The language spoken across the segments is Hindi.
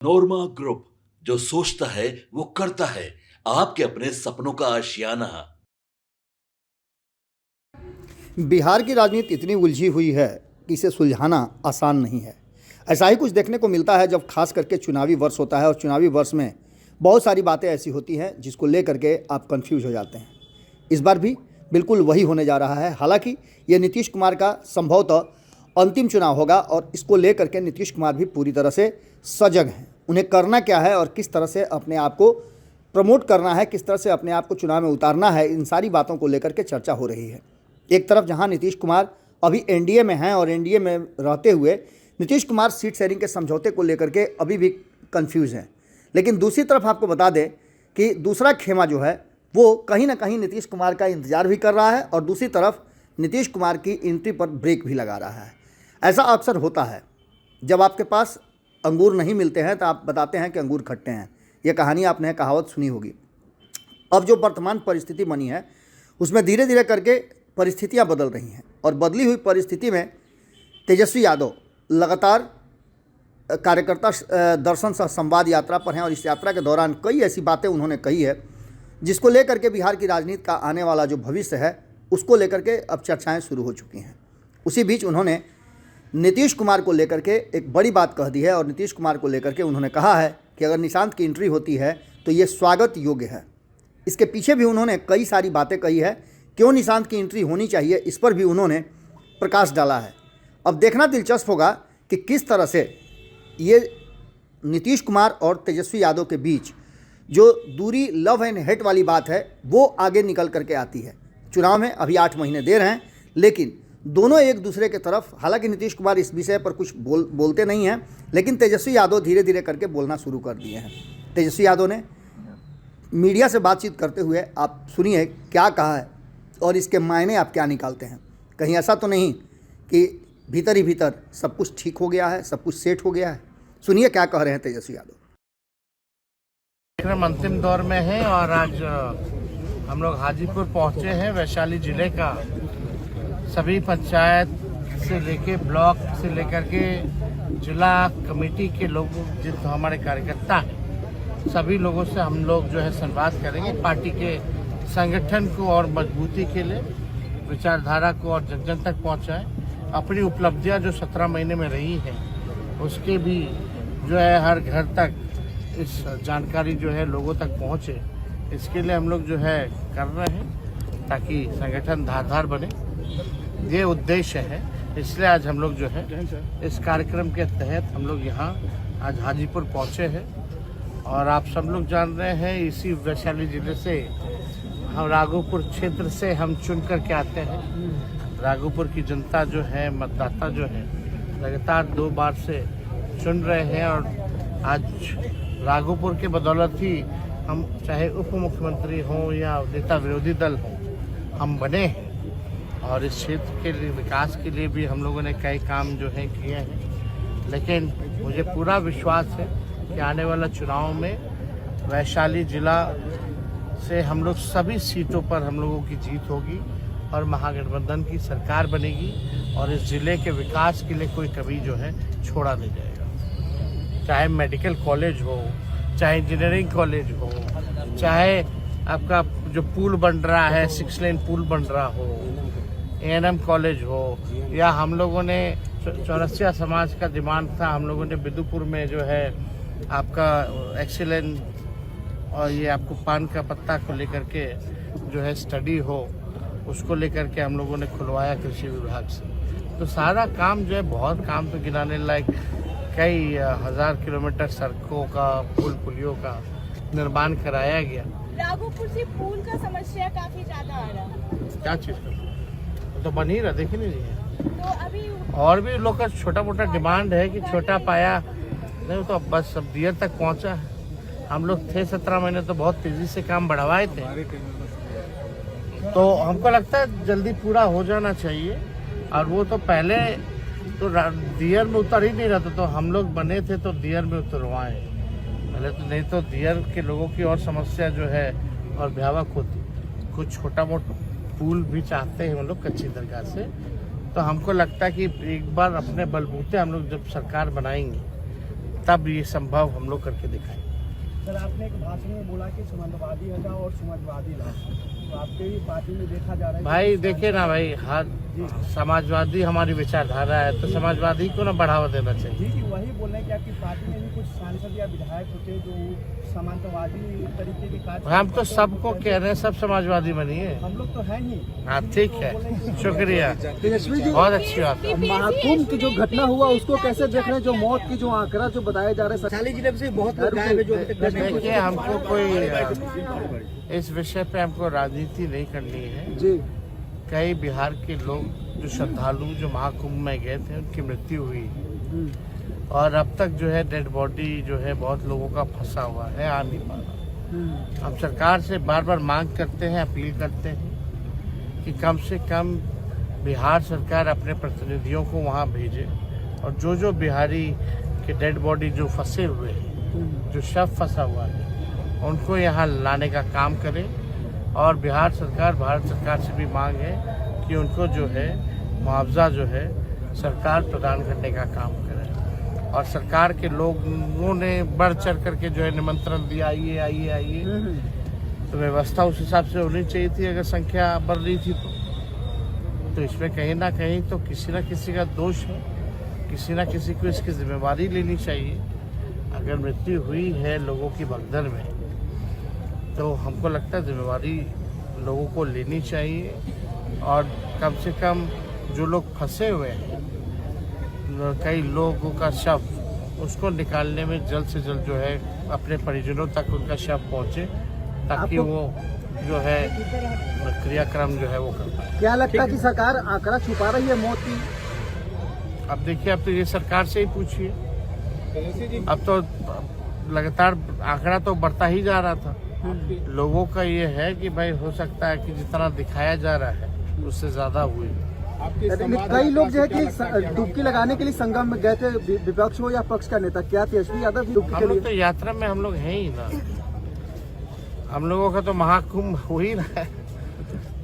नोरमा ग्रुप, जो सोचता है वो करता है। आपके अपने सपनों का आशियाना। बिहार की राजनीति इतनी उलझी हुई है कि इसे सुलझाना आसान नहीं है। ऐसा ही कुछ देखने को मिलता है जब खास करके चुनावी वर्ष होता है और चुनावी वर्ष में बहुत सारी बातें ऐसी होती हैं जिसको लेकर के आप कंफ्यूज हो जाते हैं। इस बार भी बिल्कुल वही होने जा रहा है। हालांकि ये नीतीश कुमार का संभवतः अंतिम चुनाव होगा और इसको लेकर के नीतीश कुमार भी पूरी तरह से सजग हैं। उन्हें करना क्या है और किस तरह से अपने आप को प्रमोट करना है, किस तरह से अपने आप को चुनाव में उतारना है, इन सारी बातों को लेकर के चर्चा हो रही है। एक तरफ जहां नीतीश कुमार अभी एनडीए में हैं और एनडीए में रहते हुए नीतीश कुमार सीट शेयरिंग के समझौते को लेकर के अभी भी कंफ्यूज हैं, लेकिन दूसरी तरफ आपको बता दें कि दूसरा खेमा जो है वो कहीं ना कहीं नीतीश कुमार का इंतजार भी कर रहा है और दूसरी तरफ नीतीश कुमार की एंट्री पर ब्रेक भी लगा रहा है। ऐसा अक्सर होता है, जब आपके पास अंगूर नहीं मिलते हैं तो आप बताते हैं कि अंगूर खट्टे हैं। यह कहानी आपने कहावत सुनी होगी। अब जो वर्तमान परिस्थिति बनी है उसमें धीरे धीरे करके परिस्थितियां बदल रही हैं और बदली हुई परिस्थिति में तेजस्वी यादव लगातार कार्यकर्ता दर्शन सह संवाद यात्रा पर हैं और इस यात्रा के दौरान कई ऐसी बातें उन्होंने कही है जिसको लेकर के बिहार की राजनीति का आने वाला जो भविष्य है उसको लेकर के अब चर्चाएं शुरू हो चुकी हैं। उसी बीच उन्होंने नीतीश कुमार को लेकर के एक बड़ी बात कह दी है और नीतीश कुमार को लेकर के उन्होंने कहा है कि अगर निशांत की एंट्री होती है तो ये स्वागत योग्य है। इसके पीछे भी उन्होंने कई सारी बातें कही है, क्यों निशांत की एंट्री होनी चाहिए इस पर भी उन्होंने प्रकाश डाला है। अब देखना दिलचस्प होगा कि किस तरह से ये नीतीश कुमार और तेजस्वी यादव के बीच जो दूरी लव एंड हेट वाली बात है वो आगे निकल करके आती है। चुनाव में अभी 8 महीने देर हैं, लेकिन दोनों एक दूसरे के तरफ, हालांकि नीतीश कुमार इस विषय पर कुछ बोलते नहीं हैं, लेकिन तेजस्वी यादव धीरे धीरे करके बोलना शुरू कर दिए हैं। तेजस्वी यादव ने मीडिया से बातचीत करते हुए आप सुनिए क्या कहा है और इसके मायने आप क्या निकालते हैं। कहीं ऐसा तो नहीं कि भीतर ही भीतर सब कुछ ठीक हो गया है, सब कुछ सेट हो गया है। सुनिए क्या कह रहे हैं तेजस्वी यादव। कार्यक्रम अंतिम दौर में है और आज हम लोग हाजीपुर पहुंचे हैं। वैशाली जिले का सभी पंचायत से लेके ब्लॉक से लेकर के जिला कमेटी के लोग, जितने हमारे कार्यकर्ता हैं, सभी लोगों से हम लोग जो है संवाद करेंगे। पार्टी के संगठन को और मजबूती के लिए विचारधारा को और जन जन तक पहुंचाएं। अपनी उपलब्धियां जो 17 महीने में रही है उसके भी जो है हर घर तक इस जानकारी जो है लोगों तक पहुंचे, इसके लिए हम लोग जो है कर रहे हैं ताकि संगठन धारदार बने। ये उद्देश्य है, इसलिए आज हम लोग जो है इस कार्यक्रम के तहत हम लोग यहाँ आज हाजीपुर पहुँचे हैं। और आप सब लोग जान रहे हैं इसी वैशाली जिले से हम राघोपुर क्षेत्र से हम चुन कर के आते हैं। राघोपुर की जनता जो है, मतदाता जो है, लगातार 2 बार से चुन रहे हैं और आज राघोपुर के बदौलत ही हम चाहे उप मुख्यमंत्री हों या नेता विरोधी दल हों, हम बने हैं। और इस क्षेत्र के लिए विकास के लिए भी हम लोगों ने कई काम जो है किए हैं। लेकिन मुझे पूरा विश्वास है कि आने वाला चुनाव में वैशाली जिला से हम लोग सभी सीटों पर हम लोगों की जीत होगी और महागठबंधन की सरकार बनेगी और इस जिले के विकास के लिए कोई कभी जो है छोड़ा नहीं जाएगा। चाहे मेडिकल कॉलेज हो, चाहे इंजीनियरिंग कॉलेज हो, चाहे आपका जो पुल बन रहा है 6 लेन पुल बन रहा हो, A&M कॉलेज हो, या हम लोगों ने चौरसिया समाज का डिमांड था, हम लोगों ने बिदुपुर में जो है आपका एक्सीलेंट और ये आपको पान का पत्ता को लेकर के जो है स्टडी हो, उसको लेकर के हम लोगों ने खुलवाया कृषि विभाग से। तो सारा काम जो है, बहुत काम तो गिनाने लायक, कई 1000 किलोमीटर सड़कों का, पुल पुलियों का निर्माण कराया गया। राघोपुर से पुल का समस्या काफी ज्यादा आ रहा है। क्या चीज़ का तो बन ही रहा, देख नहीं रही है। तो अभी और भी लोग का छोटा मोटा डिमांड है कि छोटा पाया नहीं, तो बस अब दियर तक पहुंचा है। हम लोग थे 17 महीने तो बहुत तेजी से काम बढ़वाए थे, तो हमको लगता है जल्दी पूरा हो जाना चाहिए। और वो तो पहले तो दियर में उतर ही नहीं रहता, तो हम लोग बने थे तो दियर में उतरवाए पहले, तो नहीं तो दियर के लोगों की और समस्या जो है और भयावह होती। कुछ छोटा मोटा पुल भी चाहते हैं हम लोग कच्ची दरगाह से। तो हमको लगता है कि एक बार अपने बलबूते हम लोग जब सरकार बनाएंगे तब ये संभव हम लोग करके दिखाएं। सर, आपने एक भाषण में बोला कि समाजवादी हटाओ और समाजवादी लाओ, तो आपके भी पार्टी में देखा जा रहा है। भाई देखिए ना भाई, हर समाजवादी हमारी विचारधारा है, तो समाजवादी को ना बढ़ावा देना चाहिए। जी, वही बोल रहे हैं कि आपकी पार्टी में भी कुछ सांसद या विधायक होते जो समाजवादी तरीके के कार्य। हम तो सबको कह रहे हैं, सब समाजवादी बनिए। हम लोग तो हैं ही। हाँ ठीक है, शुक्रिया, तेजस्वी जी, बहुत अच्छी बात है। महाकुंभ की जो घटना हुआ उसको कैसे देख रहे हैं? जो मौत की जो आंकड़ा जो बताया जा रहा है, वैशाली जिले से बहुत लोग गायब है जो अभी तक देखिए, हमको कोई इस विषय पे हमको राजनीति नहीं करनी है। जी, कई बिहार के लोग जो श्रद्धालु जो महाकुंभ में गए थे उनकी मृत्यु हुई, और अब तक जो है डेड बॉडी जो है बहुत लोगों का फंसा हुआ है, आ नहीं पा रहा। हम सरकार से बार बार मांग करते हैं, अपील करते हैं कि कम से कम बिहार सरकार अपने प्रतिनिधियों को वहाँ भेजे, और जो बिहारी के डेड बॉडी जो फंसे हुए हैं, जो शव फंसा हुआ है, उनको यहाँ लाने का काम करें। और बिहार सरकार, भारत सरकार से भी मांग है कि उनको जो है मुआवजा जो है सरकार प्रदान करने का काम करे। और सरकार के लोगों ने बढ़ चढ़ करके जो है निमंत्रण दिया, आइए आइए आइए, तो व्यवस्था उस हिसाब से होनी चाहिए थी। अगर संख्या बढ़ रही थी तो इसमें कहीं ना कहीं तो किसी न किसी का दोष है, किसी न किसी को इसकी जिम्मेवारी लेनी चाहिए। अगर मृत्यु हुई है लोगों की भगदड़ में, तो हमको लगता है जिम्मेवारी लोगों को लेनी चाहिए, और कम से कम जो लोग फंसे हुए हैं, कई लोगों का शव, उसको निकालने में जल्द से जल्द जो है अपने परिजनों तक उनका शव पहुंचे, ताकि वो जो है क्रियाक्रम जो है वो कर पाए। क्या लगता है कि सरकार आंकड़ा छुपा रही है मौत की? अब देखिए, अब तो ये सरकार से ही पूछिए। अब तो लगातार आंकड़ा तो बढ़ता ही जा रहा था। लोगों का ये है कि भाई हो सकता है कि जितना दिखाया जा रहा है उससे ज्यादा हुई। कई लोग जो है कि डुबकी लगाने के लिए संगम में गए थे, विपक्ष हो या पक्ष का नेता, क्या तेजस्वी यादव डुबकी हम के लोग लिए? तो यात्रा में हम लोग हैं ही ना, हम लोगों का तो महाकुंभ हो ही रहा है,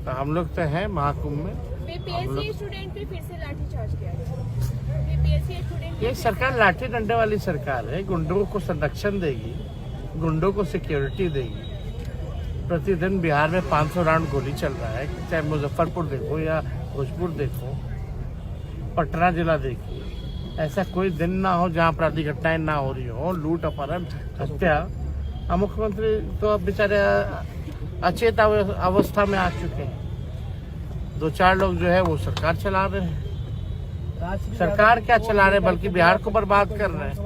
तो हम लोग तो हैं महाकुंभ में। बीपीएससी स्टूडेंट पे फिर से लाठीचार्ज किया गया। बीपीएससी स्टूडेंट ये सरकार लाठी डंडे वाली सरकार है। गुंडों को संरक्षण देगी, गुंडों को सिक्योरिटी देगी। प्रतिदिन बिहार में 500 राउंड गोली चल रहा है, चाहे मुजफ्फरपुर देखो या भोजपुर देखो, पटना जिला देखिए, ऐसा कोई दिन ना हो जहां अपराधी घटनाएं ना हो रही हो, लूट, अपहरण, हत्या। मुख्यमंत्री तो अब बेचारे अचेत अवस्था में आ चुके हैं। 2-4 लोग जो है वो सरकार चला रहे हैं। सरकार क्या चला रहे हैं, बल्कि बिहार को बर्बाद कर रहे हैं।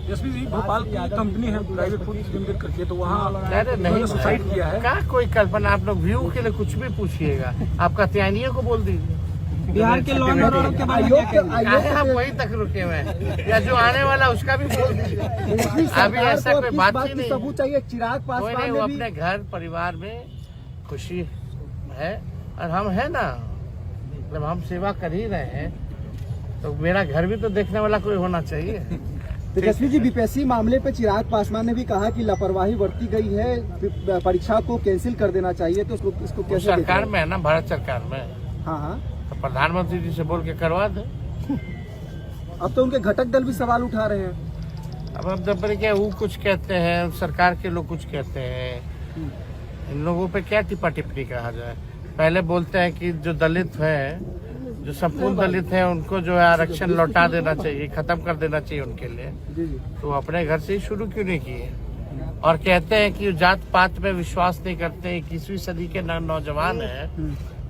तेजस्वी जी, भोपाल की कंपनी है प्राइवेट फूड लिमिटेड करके, तो वहाँ अरे नहीं, सुसाइड किया है। क्या कोई कल्पना? आप लोग व्यू के लिए कुछ भी पूछिएगा, आपका त्यानियों को बोल दीजिए। बिहार के लॉ एंड ऑर्डर के बारे में हम वहीं तक रुके हुए हैं, या जो आने वाला उसका भी बोल दीजिए। अभी ऐसा कोई बात ही नहीं। सबूत चाहिए। चिराग कोई नहीं, पासवान वो ने भी अपने घर परिवार में खुशी है, और हम है ना, जब हम सेवा कर ही रहे हैं तो मेरा घर भी तो देखने वाला कोई होना चाहिए। तेजस्वी जी, बीपीएससी मामले पे चिराग पासवान ने भी कहा कि लापरवाही बरती गई है, परीक्षा को कैंसिल कर देना चाहिए, तो इसको कैसे सरकार में है ना, भारत सरकार में। हाँ हाँ, तो प्रधानमंत्री जी से बोल के करवा दे। अब तो उनके घटक दल भी सवाल उठा रहे हैं। अब जब क्या वो कुछ कहते हैं, सरकार के लोग कुछ कहते हैं, इन लोगों पे क्या टिप्पा टिप्पणी कहा जाए। पहले बोलते हैं कि जो दलित है, जो संपूर्ण दलित है, उनको जो है आरक्षण लौटा देना चाहिए, खत्म कर देना चाहिए उनके लिए। तो अपने घर से ही शुरू क्यों नहीं किए? और कहते हैं कि जात पात में विश्वास नहीं करते, 21वीं सदी के नौजवान है,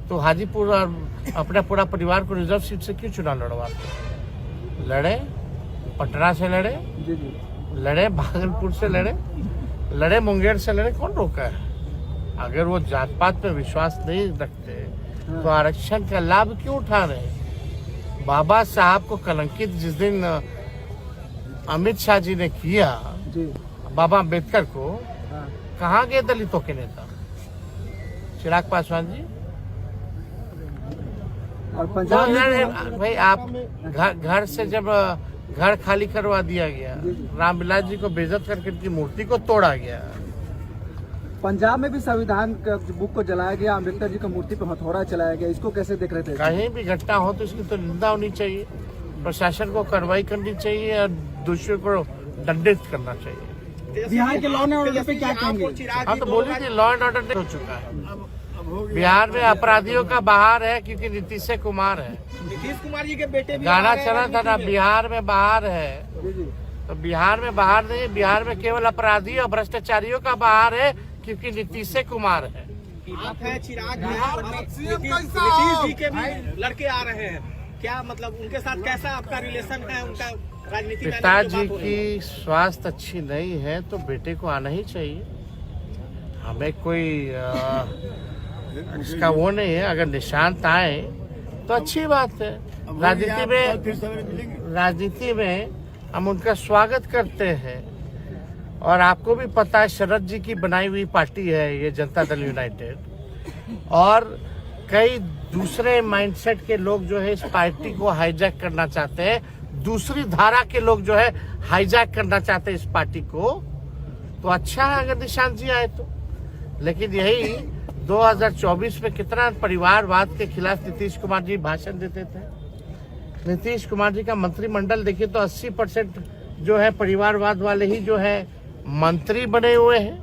तो हाजीपुर और अपना पूरा परिवार को रिजर्व सीट से क्यों चुनाव लड़वाते? लड़े, पटना से लड़े, लड़े भागलपुर से लड़े मुंगेर से लड़े, कौन रोका है? अगर वो जात पात पे विश्वास नहीं रखते तो आरक्षण का लाभ क्यों उठा रहे? बाबा साहब को कलंकित जिस दिन अमित शाह जी ने किया, बाबा अम्बेडकर को, कहाँ गए दलितों के नेता? चिराग पासवान जी। और पंजाब में भाई, आप घर से जब घर खाली करवा दिया गया, रामविलास जी को बेइज्जत करके उनकी मूर्ति को तोड़ा गया। पंजाब में भी संविधान का बुक को जलाया गया, अम्बेडकर जी की मूर्ति पर हथौड़ा चलाया गया, इसको कैसे देख रहे थे? कहीं भी घटना हो तो इसकी तो निंदा होनी चाहिए। प्रशासन को कार्रवाई करनी चाहिए और दोषियों को दंडित करना चाहिए। बिहार के लॉ एंड ऑर्डर पे क्या कहेंगे? हाँ तो बोलिए कि लॉ एंड ऑर्डर हो चुका है। बिहार में अपराधियों का बहार है क्योंकि नीतीश कुमार है। नीतीश कुमार जी के बेटे भी गाना चला था ना, बिहार में बहार है। तो बिहार में बहार नहीं, बिहार में केवल अपराधी और भ्रष्टाचारियों का बहार है क्योंकि नीतीश कुमार है। आप है चिराग, नीतीश जी के भी लड़के आ रहे हैं, क्या मतलब उनके साथ कैसा आपका रिलेशन है? उनका राजनीति में पिताजी की स्वास्थ्य अच्छी नहीं है तो बेटे को आना ही चाहिए। हमें कोई इसका वो नहीं है। अगर निशांत आए तो अच्छी बात है। राजनीति में हम उनका स्वागत करते हैं। और आपको भी पता है शरद जी की बनाई हुई पार्टी है ये जनता दल यूनाइटेड, और कई दूसरे माइंडसेट के लोग जो है इस पार्टी को हाईजैक करना चाहते हैं। दूसरी धारा के लोग जो है हाईजैक करना चाहते हैं इस पार्टी को। तो अच्छा है अगर निशांत जी आए तो। लेकिन यही 2024 में कितना परिवारवाद के खिलाफ नीतीश कुमार जी भाषण देते थे। नीतीश कुमार जी का मंत्रिमंडल देखिए तो 80% जो है परिवारवाद वाले ही जो है मंत्री बने हुए हैं।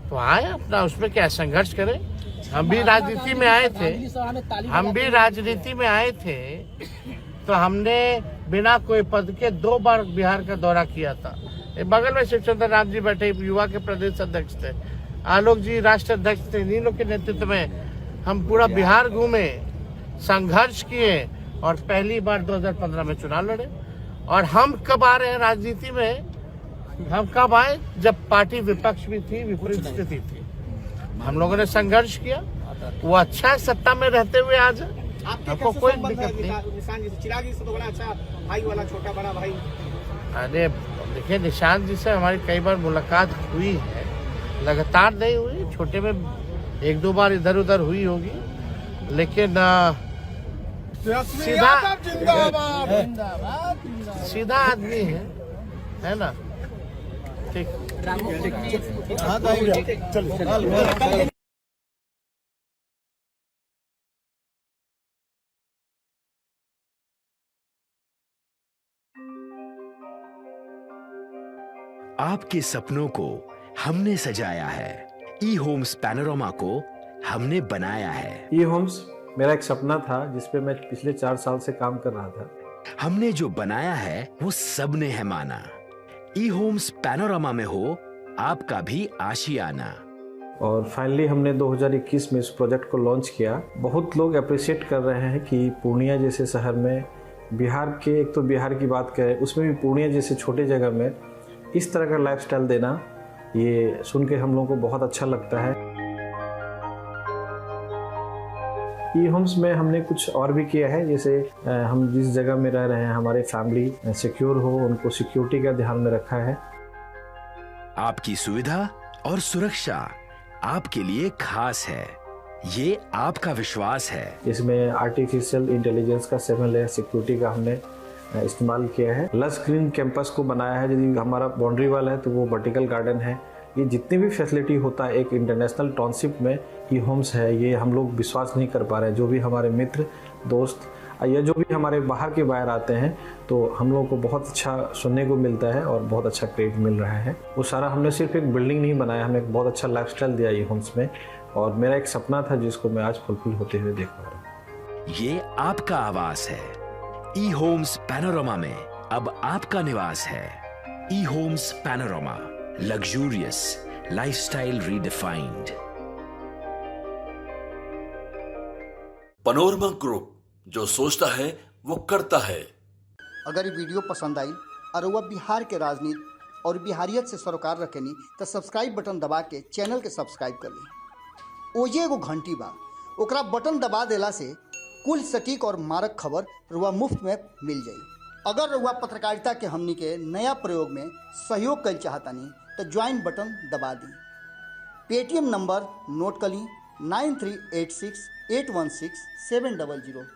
तो आए अपना उसमें क्या संघर्ष करें। हम भी राजनीति में आए थे तो हमने बिना कोई पद के 2 बार बिहार का दौरा किया था। बगल में शिवचंद्र राम जी बैठे युवा के प्रदेश अध्यक्ष थे, आलोक जी राष्ट्र अध्यक्ष थे। इन्हीं लोग के नेतृत्व में हम पूरा बिहार घूमे, संघर्ष किए और पहली बार 2015 में चुनाव लड़े। और हम कब आ रहे हैं राजनीति में? हम कब आए? जब पार्टी विपक्ष भी थी, विपरीत स्थिति थी। हम लोगों ने संघर्ष किया। वो अच्छा है सत्ता में रहते हुए आज आपको कोई दिक्कत नहीं। चिराग जी से तो बड़ा अच्छा भाई वाला, छोटा बड़ा भाई। अरे देखिए निशांत जी से हमारी कई बार मुलाकात हुई है, लगातार नहीं हुई, छोटे में 1-2 बार इधर उधर हुई होगी। लेकिन सीधा आदमी है ना। ठीक। आपके सपनों को हमने सजाया है, ई होम्स पैनोरामा को हमने बनाया है। ई होम्स मेरा एक सपना था जिसपे मैं पिछले 4 साल से काम कर रहा था। हमने जो बनाया है वो सबने है माना। ई होम्स पैनोरामा में हो आपका भी आशियाना। और फाइनली हमने 2021 में इस प्रोजेक्ट को लॉन्च किया। बहुत लोग अप्रिशिएट कर रहे हैं कि पूर्णिया जैसे शहर में, बिहार के, एक तो बिहार की बात करें उसमें भी पूर्णिया जैसे छोटे जगह में इस तरह का लाइफस्टाइल देना, ये सुन के हम लोगों को बहुत अच्छा लगता है। ई होम्स में हमने कुछ और भी किया है, जैसे हम जिस जगह में रह रहे हैं हमारे फैमिली सिक्योर हो, उनको सिक्योरिटी का ध्यान में रखा है। आपकी सुविधा और सुरक्षा आपके लिए खास है, ये आपका विश्वास है। इसमें आर्टिफिशियल इंटेलिजेंस का 7 लेयर सिक्योरिटी का हमने इस्तेमाल किया है। लस ग्रीन कैंपस को बनाया है। यदि हमारा बाउंड्री वाल है तो वो वर्टिकल गार्डन है। ये जितनी भी फैसिलिटी होता है एक इंटरनेशनल टाउनशिप में ई होम्स है, ये हम लोग विश्वास नहीं कर पा रहे हैं। जो भी हमारे मित्र दोस्त या जो भी हमारे बाहर के बाहर आते हैं तो हम लोगों को बहुत अच्छा सुनने को मिलता है और बहुत अच्छा क्रेडिट मिल रहा है। वो सारा हमने सिर्फ एक बिल्डिंग नहीं बनाया, हमने एक बहुत अच्छा लाइफस्टाइल दिया ई होम्स में। और मेरा एक सपना था जिसको मैं आज फुलफिल होते हुए देख पा रहा हूँ। ये आपका आवास है। ई होम्स पैनोरामा में अब आपका निवास है। E homes Panorama, luxurious lifestyle redefined. Panorama group, जो सोचता है वो करता है। अगर ये वीडियो पसंद आई और वह बिहार के राजनीति और बिहारियत से सरोकार रखेनी तो सब्सक्राइब बटन दबा के चैनल के सब्सक्राइब कर ली। ओजे एगो घंटी बा, ओकरा बटन दबा देला से कुल सटीक और मारक खबर रुआ मुफ्त में मिल जाई। अगर रुआ पत्रकारिता के हमनी के नया प्रयोग में सहयोग कर चाहतानी तो ज्वाइन बटन दबा दी। पेटीएम नंबर नोट कर ली 9386816700।